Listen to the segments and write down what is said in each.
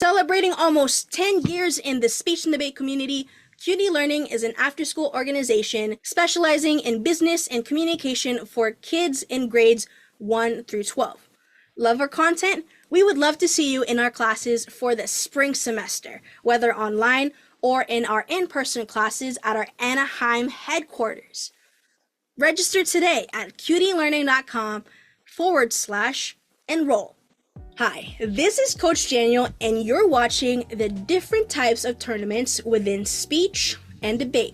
Celebrating almost 10 years in the speech and debate community, qdlearning is an after-school organization specializing in business and communication for kids in grades 1 through 12. Love our content? We would love to see you in our classes for the spring semester, whether online or in our in-person classes at our Anaheim headquarters. Register today at qdlearning.com/enroll. Hi, this is Coach Daniel, and you're watching the different types of tournaments within speech and debate.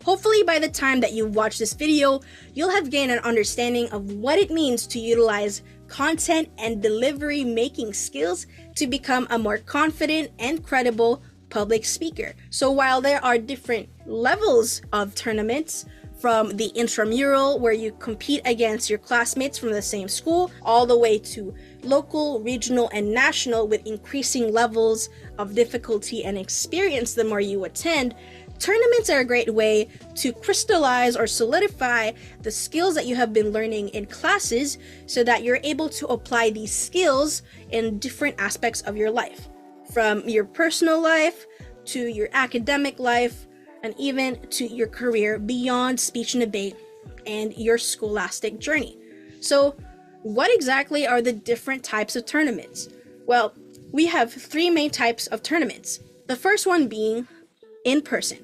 Hopefully by the time that you watch this video, you'll have gained an understanding of what it means to utilize content and delivery making skills to become a more confident and credible public speaker. So while there are different levels of tournaments, from the Intramural, where you compete against your classmates from the same school, all the way to local, regional, and national with increasing levels of difficulty and experience the more you attend, tournaments are a great way to crystallize or solidify the skills that you have been learning in classes so that you're able to apply these skills in different aspects of your life, from your personal life to your academic life, and even to your career beyond speech and debate and your scholastic journey. So what exactly are the different types of tournaments? Well, we have three main types of tournaments. The first one being in-person.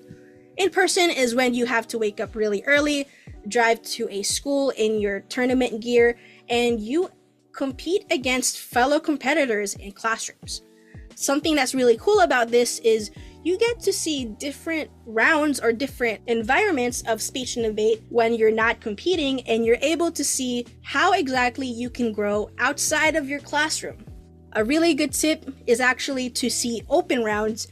In-person is when you have to wake up really early, drive to a school in your tournament gear, and you compete against fellow competitors in classrooms. Something that's really cool about this is you get to see different rounds or different environments of speech and debate when you're not competing, and you're able to see how exactly you can grow outside of your classroom. A really good tip is actually to see open rounds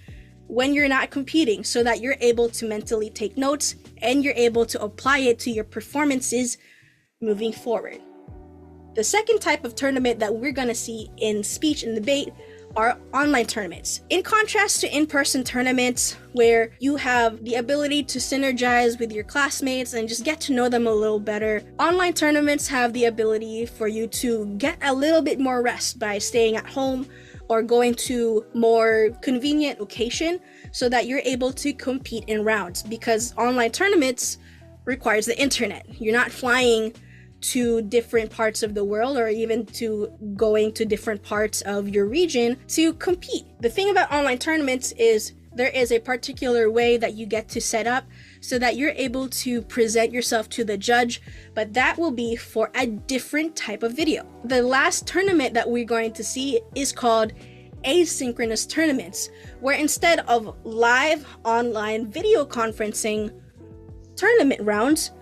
when you're not competing so that you're able to mentally take notes and you're able to apply it to your performances moving forward. The second type of tournament that we're going to see in speech and debate are online tournaments. In contrast to in-person tournaments where you have the ability to synergize with your classmates and just get to know them a little better, online tournaments have the ability for you to get a little bit more rest by staying at home or going to more convenient location so that you're able to compete in rounds, because online tournaments requires the internet. You're not flying to different parts of the world or even to going to different parts of your region to compete. The thing about online tournaments is there is a particular way that you get to set up so that you're able to present yourself to the judge, but that will be for a different type of video. The last tournament that we're going to see is called asynchronous tournaments, where instead of live online video conferencing tournament rounds,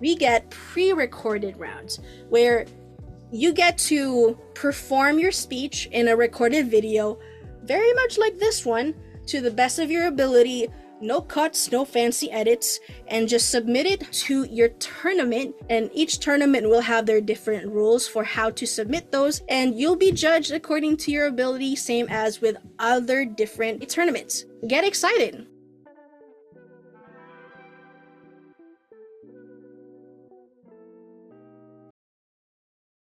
we get pre-recorded rounds where you get to perform your speech in a recorded video, very much like this one, to the best of your ability, no cuts, no fancy edits, and just submit it to your tournament. And each tournament will have their different rules for how to submit those, and you'll be judged according to your ability, same as with other different tournaments. Get excited!